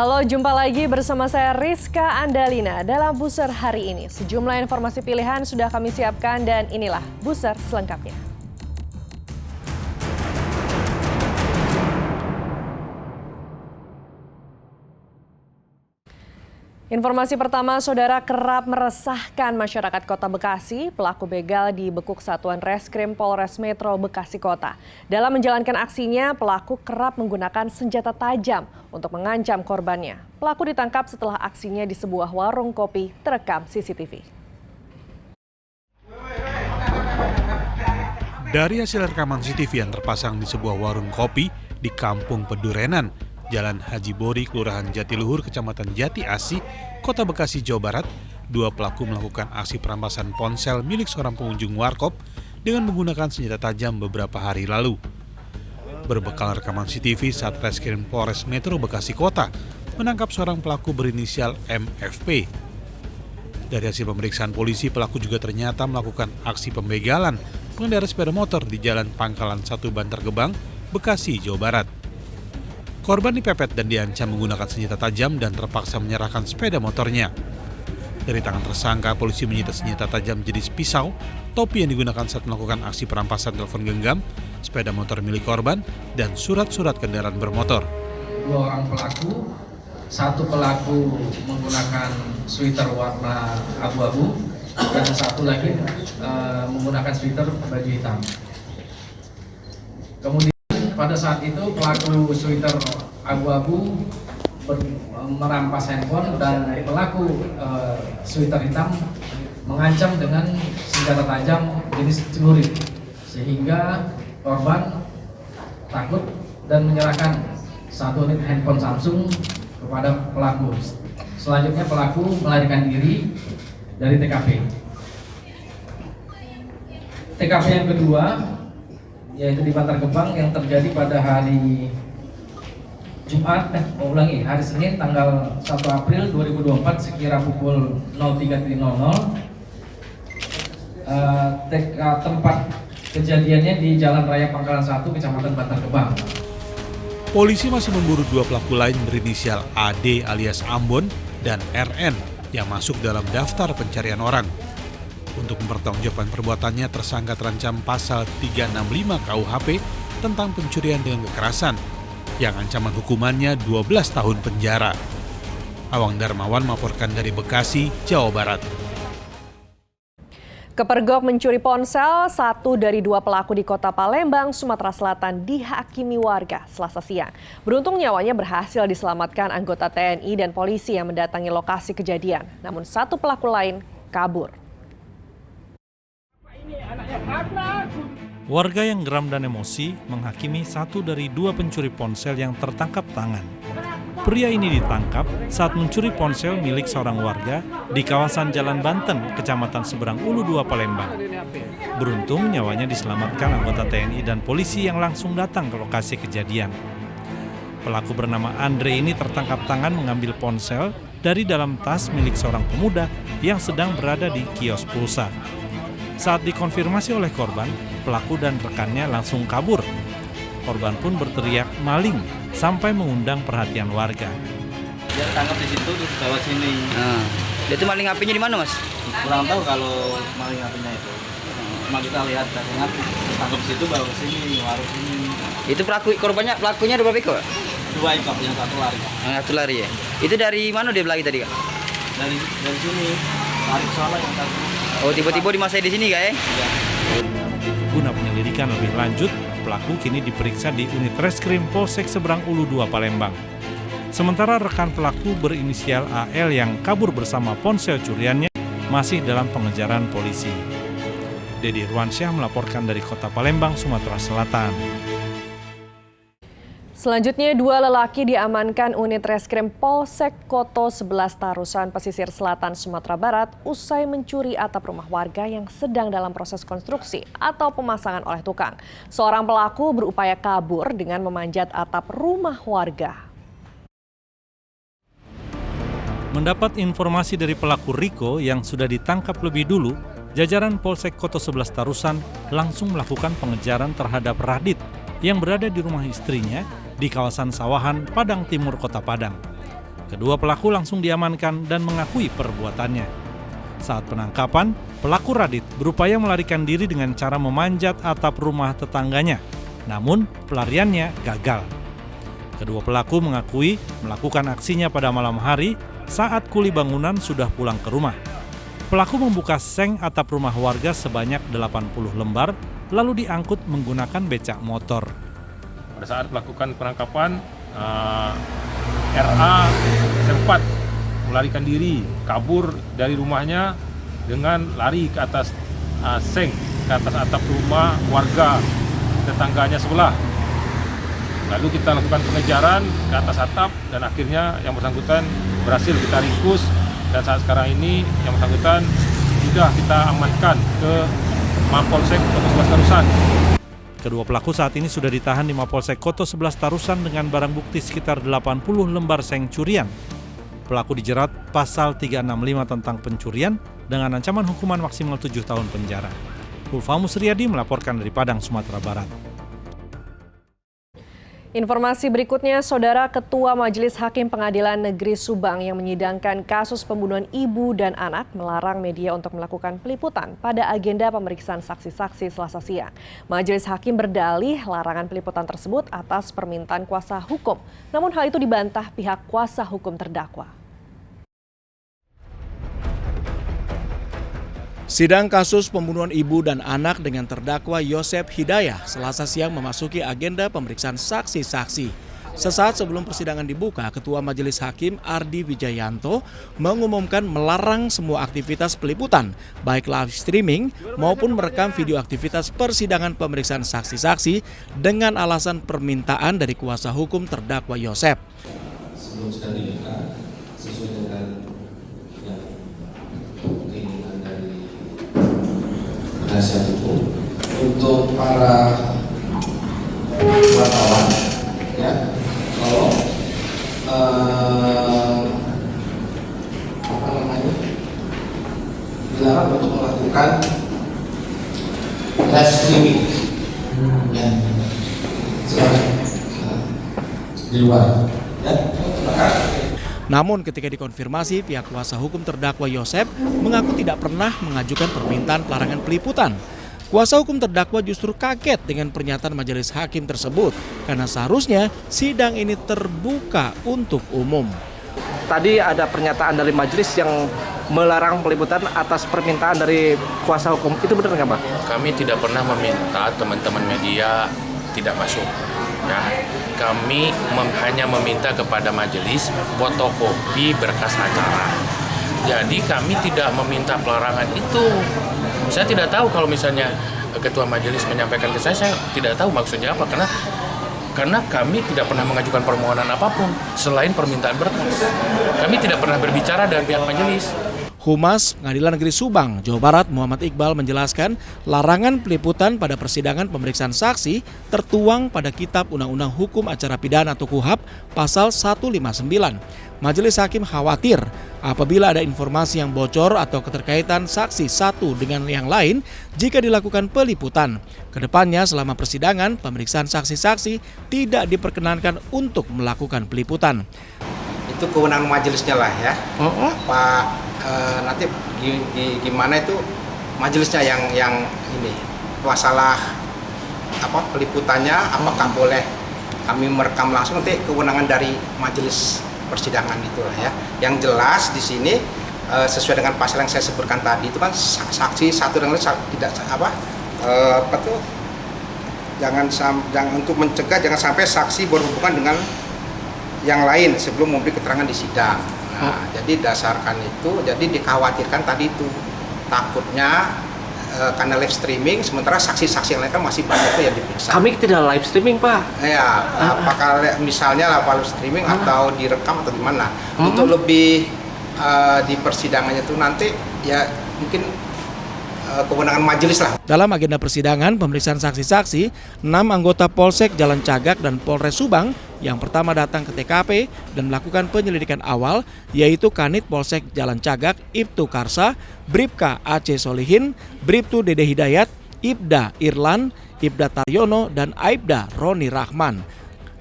Halo, jumpa lagi bersama saya Rizka Andalina dalam Buser hari ini. Sejumlah informasi pilihan sudah kami siapkan dan inilah Buser selengkapnya. Informasi pertama, saudara, kerap meresahkan masyarakat Kota Bekasi. Pelaku begal dibekuk Satuan Reskrim Polres Metro Bekasi Kota. Dalam menjalankan aksinya, pelaku kerap menggunakan senjata tajam untuk mengancam korbannya. Pelaku ditangkap setelah aksinya di sebuah warung kopi terekam CCTV. Dari hasil rekaman CCTV yang terpasang di sebuah warung kopi di Kampung Pedurenan, Jalan Haji Bori, Kelurahan Jatiluhur, Kecamatan Jati Asih, Kota Bekasi, Jawa Barat, dua pelaku melakukan aksi perampasan ponsel milik seorang pengunjung warkop dengan menggunakan senjata tajam beberapa hari lalu. Berbekal rekaman CCTV, Satreskrim Polres Metro Bekasi Kota menangkap seorang pelaku berinisial MFP. Dari hasil pemeriksaan polisi, pelaku juga ternyata melakukan aksi pembegalan pengendara sepeda motor di Jalan Pangkalan 1 Bantar Gebang, Bekasi, Jawa Barat. Korban dipepet dan diancam menggunakan senjata tajam dan terpaksa menyerahkan sepeda motornya. Dari tangan tersangka, polisi menyita senjata tajam jenis pisau, topi yang digunakan saat melakukan aksi perampasan telepon genggam, sepeda motor milik korban, dan surat-surat kendaraan bermotor. Dua orang pelaku, satu pelaku menggunakan sweater warna abu-abu, dan satu lagi menggunakan sweater baju hitam. Kemudian pada saat itu pelaku sweater abu-abu merampas handphone dan pelaku sweater hitam mengancam dengan senjata tajam jenis celurit, sehingga korban takut dan menyerahkan satu unit handphone Samsung kepada pelaku. Selanjutnya pelaku melarikan diri dari TKP. TKP yang kedua yaitu di Bantar Gebang yang terjadi pada hari Jumat, hari Senin tanggal 1 April 2024 sekira pukul 03.00. Tempat kejadiannya di Jalan Raya Pangkalan 1, Kecamatan Bantar Gebang. Polisi masih memburu dua pelaku lain berinisial AD alias Ambon dan RN yang masuk dalam daftar pencarian orang. Untuk mempertanggungjawabkan perbuatannya, tersangka terancam pasal 365 KUHP tentang pencurian dengan kekerasan, yang ancaman hukumannya 12 tahun penjara. Awang Darmawan melaporkan dari Bekasi, Jawa Barat. Kepergok mencuri ponsel, satu dari dua pelaku di Kota Palembang, Sumatera Selatan dihakimi warga Selasa siang. Beruntung nyawanya berhasil diselamatkan anggota TNI dan polisi yang mendatangi lokasi kejadian. Namun satu pelaku lain kabur. Warga yang geram dan emosi menghakimi satu dari dua pencuri ponsel yang tertangkap tangan. Pria ini ditangkap saat mencuri ponsel milik seorang warga di kawasan Jalan Banten, Kecamatan Seberang Ulu 2, Palembang. Beruntung nyawanya diselamatkan anggota TNI dan polisi yang langsung datang ke lokasi kejadian. Pelaku bernama Andre ini tertangkap tangan mengambil ponsel dari dalam tas milik seorang pemuda yang sedang berada di kios pulsa. Saat dikonfirmasi oleh korban, pelaku dan rekannya langsung kabur. Korban pun berteriak maling sampai mengundang perhatian warga. Dia tangkap di situ terus bawa sini. Nah, itu maling apinya di mana, Mas? Kurang tahu kalau maling apinya itu. Cuma kita lihat tangkap di situ bawa ke sini, warung sini. Itu pelakunya ada berapa ekor? 2 ekor, yang satu lari. Yang satu lari ya. Itu dari mana dia lagi tadi, Kak? Dari sini, lari ke sana yang satu. Oh, tiba-tiba dimasai di sini, Kak ya? Iya. Guna penyelidikan lebih lanjut, pelaku kini diperiksa di unit reskrim Polsek Seberang Ulu 2, Palembang. Sementara rekan pelaku berinisial AL yang kabur bersama ponsel curiannya masih dalam pengejaran polisi. Dedi Irwansyah melaporkan dari Kota Palembang, Sumatera Selatan. Selanjutnya, dua lelaki diamankan unit reskrim Polsek Koto 11 Tarusan, Pesisir Selatan, Sumatera Barat, usai mencuri atap rumah warga yang sedang dalam proses konstruksi atau pemasangan oleh tukang. Seorang pelaku berupaya kabur dengan memanjat atap rumah warga. Mendapat informasi dari pelaku Riko yang sudah ditangkap lebih dulu, jajaran Polsek Koto 11 Tarusan langsung melakukan pengejaran terhadap Radit yang berada di rumah istrinya di kawasan Sawahan, Padang Timur, Kota Padang. Kedua pelaku langsung diamankan dan mengakui perbuatannya. Saat penangkapan, pelaku Radit berupaya melarikan diri dengan cara memanjat atap rumah tetangganya. Namun, pelariannya gagal. Kedua pelaku mengakui melakukan aksinya pada malam hari saat kuli bangunan sudah pulang ke rumah. Pelaku membuka seng atap rumah warga sebanyak 80 lembar, lalu diangkut menggunakan becak motor. Pada saat melakukan penangkapan, RA sempat melarikan diri, kabur dari rumahnya dengan lari ke atas seng, ke atas atap rumah warga tetangganya sebelah. Lalu kita lakukan pengejaran ke atas atap dan akhirnya yang bersangkutan berhasil kita ringkus, dan saat sekarang ini yang bersangkutan sudah kita amankan ke Mapolsek Koto 11 Tarusan. Kedua pelaku saat ini sudah ditahan di Mapolsek Koto 11 Tarusan dengan barang bukti sekitar 80 lembar seng curian. Pelaku dijerat pasal 365 tentang pencurian dengan ancaman hukuman maksimal 7 tahun penjara. Ulfa Musriyadi melaporkan dari Padang, Sumatera Barat. Informasi berikutnya, Saudara Ketua Majelis Hakim Pengadilan Negeri Subang yang menyidangkan kasus pembunuhan ibu dan anak melarang media untuk melakukan peliputan pada agenda pemeriksaan saksi-saksi Selasa siang. Majelis Hakim berdalih larangan peliputan tersebut atas permintaan kuasa hukum. Namun hal itu dibantah pihak kuasa hukum terdakwa. Sidang kasus pembunuhan ibu dan anak dengan terdakwa Yosep Hidayah Selasa siang memasuki agenda pemeriksaan saksi-saksi. Sesaat sebelum persidangan dibuka, Ketua Majelis Hakim Ardi Wijayanto mengumumkan melarang semua aktivitas peliputan, baik live streaming maupun merekam video aktivitas persidangan pemeriksaan saksi-saksi dengan alasan permintaan dari kuasa hukum terdakwa Yosep. Sebelum sedang dibuka, sesuai dengan keinginan dari penasihat hukum, untuk para wartawan, ya, kalau dilarang untuk melakukan live streaming, ya, silakan di luar, ya. Namun ketika dikonfirmasi, pihak kuasa hukum terdakwa Yosep mengaku tidak pernah mengajukan permintaan pelarangan peliputan. Kuasa hukum terdakwa justru kaget dengan pernyataan majelis hakim tersebut karena seharusnya sidang ini terbuka untuk umum. Tadi ada pernyataan dari majelis yang melarang peliputan atas permintaan dari kuasa hukum. Itu benar nggak, Pak? Kami tidak pernah meminta teman-teman media tidak masuk. Ya, kami hanya meminta kepada majelis fotokopi berkas acara. Jadi kami tidak meminta pelarangan itu. Saya tidak tahu kalau misalnya ketua majelis menyampaikan ke saya tidak tahu maksudnya apa, karena kami tidak pernah mengajukan permohonan apapun selain permintaan berkas. Kami tidak pernah berbicara dengan pihak majelis. Humas Pengadilan Negeri Subang, Jawa Barat, Muhammad Iqbal menjelaskan larangan peliputan pada persidangan pemeriksaan saksi tertuang pada Kitab Undang-Undang Hukum Acara Pidana atau KUHAP pasal 159. Majelis Hakim khawatir apabila ada informasi yang bocor atau keterkaitan saksi satu dengan yang lain jika dilakukan peliputan. Kedepannya selama persidangan, pemeriksaan saksi-saksi tidak diperkenankan untuk melakukan peliputan. Itu kewenangan majelisnya lah ya. Nanti gimana itu majelisnya yang ini masalah peliputannya apakah boleh kami merekam langsung, nanti kewenangan dari majelis persidangan itulah ya. Yang jelas di sini sesuai dengan pasal yang saya sebutkan tadi itu kan saksi satu dengan lain tidak jangan untuk mencegah jangan sampai saksi berhubungan dengan yang lain sebelum memberi keterangan di sidang. Nah, jadi dasarkan itu, jadi dikhawatirkan tadi itu takutnya karena live streaming, sementara saksi-saksi yang lain kan masih banyak tuh yang diperiksa. Kami tidak live streaming, Pak. Ya, apakah misalnya live streaming atau direkam atau gimana? Untuk lebih di persidangannya itu nanti ya mungkin kewenangan majelis lah. Dalam agenda persidangan pemeriksaan saksi-saksi, 6 anggota Polsek Jalan Cagak dan Polres Subang yang pertama datang ke TKP dan melakukan penyelidikan awal, yaitu Kanit Polsek Jalan Cagak Ibtu Karsa, Bribka Aceh Solihin, Bribtu Dede Hidayat, Ibda Irlan, Ibda Taryono, dan Aibda Roni Rahman.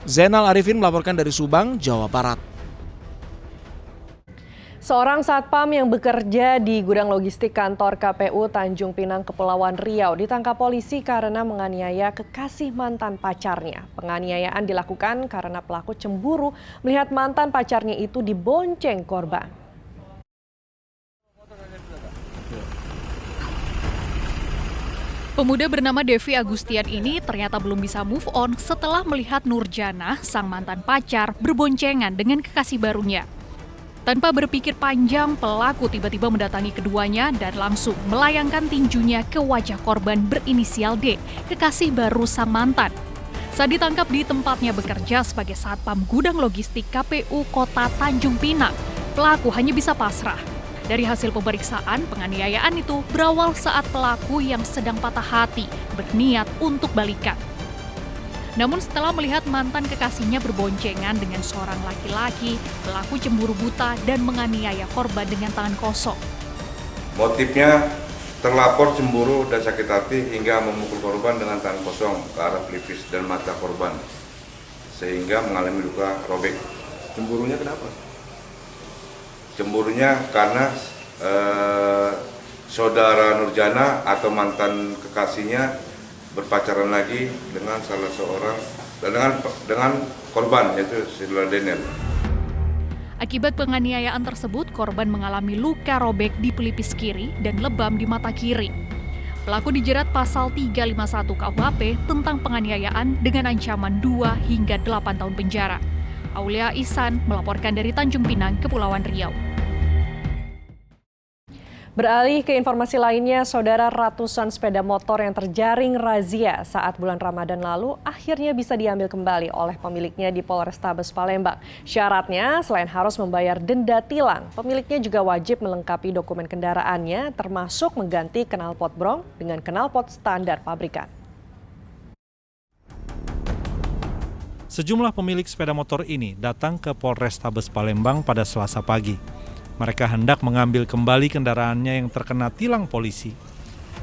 Zainal Arifin melaporkan dari Subang, Jawa Barat. Seorang satpam yang bekerja di gudang logistik kantor KPU Tanjung Pinang, Kepulauan Riau ditangkap polisi karena menganiaya kekasih mantan pacarnya. Penganiayaan dilakukan karena pelaku cemburu melihat mantan pacarnya itu dibonceng korban. Pemuda bernama Devi Agustian ini ternyata belum bisa move on setelah melihat Nurjana, sang mantan pacar, berboncengan dengan kekasih barunya. Tanpa berpikir panjang, pelaku tiba-tiba mendatangi keduanya dan langsung melayangkan tinjunya ke wajah korban berinisial D, kekasih baru sang mantan. Saat ditangkap di tempatnya bekerja sebagai satpam gudang logistik KPU Kota Tanjung Pinang, pelaku hanya bisa pasrah. Dari hasil pemeriksaan, penganiayaan itu berawal saat pelaku yang sedang patah hati berniat untuk balikan. Namun setelah melihat mantan kekasihnya berboncengan dengan seorang laki-laki, pelaku cemburu buta dan menganiaya korban dengan tangan kosong. Motifnya terlapor cemburu dan sakit hati hingga memukul korban dengan tangan kosong ke arah pelipis dan mata korban, sehingga mengalami luka robek. Cemburunya kenapa? Cemburunya karena saudara Nurjana atau mantan kekasihnya berpacaran lagi dengan salah seorang dengan korban, yaitu Saudara Daniel. Akibat penganiayaan tersebut, korban mengalami luka robek di pelipis kiri dan lebam di mata kiri. Pelaku dijerat pasal 351 KUHP tentang penganiayaan dengan ancaman 2 hingga 8 tahun penjara. Aulia Ihsan melaporkan dari Tanjung Pinang, Kepulauan Riau. Beralih ke informasi lainnya, saudara, ratusan sepeda motor yang terjaring razia saat bulan Ramadan lalu akhirnya bisa diambil kembali oleh pemiliknya di Polrestabes Palembang. Syaratnya, selain harus membayar denda tilang, pemiliknya juga wajib melengkapi dokumen kendaraannya, termasuk mengganti knalpot brong dengan knalpot standar pabrikan. Sejumlah pemilik sepeda motor ini datang ke Polrestabes Palembang pada Selasa pagi. Mereka hendak mengambil kembali kendaraannya yang terkena tilang polisi.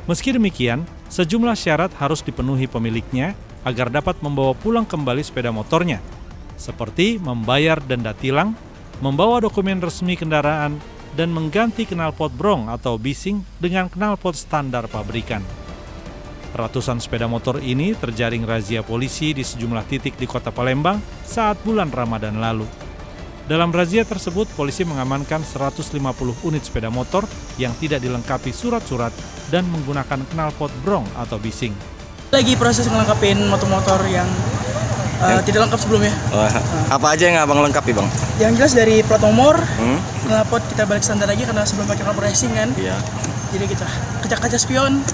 Meski demikian, sejumlah syarat harus dipenuhi pemiliknya agar dapat membawa pulang kembali sepeda motornya, seperti membayar denda tilang, membawa dokumen resmi kendaraan, dan mengganti knalpot brong atau bising dengan knalpot standar pabrikan. Ratusan sepeda motor ini terjaring razia polisi di sejumlah titik di Kota Palembang saat bulan Ramadan lalu. Dalam razia tersebut, polisi mengamankan 150 unit sepeda motor yang tidak dilengkapi surat-surat dan menggunakan knalpot brong atau bising. Lagi proses ngelengkapin motor-motor yang tidak lengkap sebelumnya. Apa aja yang abang lengkapi, Bang? Yang jelas dari plat nomor, knalpot kita balik standar lagi karena sebelum pakai knalpot racing kan. Iya. Jadi kita kaca-kaca spion.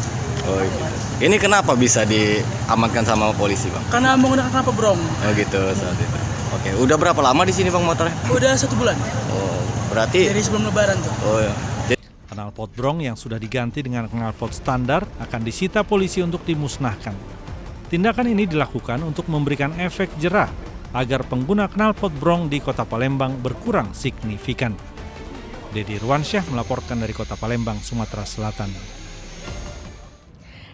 Oh gitu. Ini kenapa bisa diamankan sama polisi, Bang? Karena menggunakan knalpot brong. Oh gitu saat itu. Oke, udah berapa lama di sini, Bang, motornya? Udah 1 bulan. Oh, berarti dari sebelum Lebaran tuh. Oh ya. Knalpot brong yang sudah diganti dengan knalpot standar akan disita polisi untuk dimusnahkan. Tindakan ini dilakukan untuk memberikan efek jerah agar pengguna knalpot brong di Kota Palembang berkurang signifikan. Dedi Ruansyah melaporkan dari Kota Palembang, Sumatera Selatan.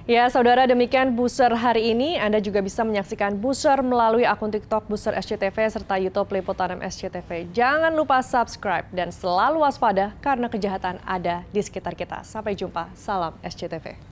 Ya, saudara, demikian Buser hari ini. Anda juga bisa menyaksikan Buser melalui akun TikTok Buser SCTV serta YouTube Liputan SCTV. Jangan lupa subscribe dan selalu waspada karena kejahatan ada di sekitar kita. Sampai jumpa. Salam SCTV.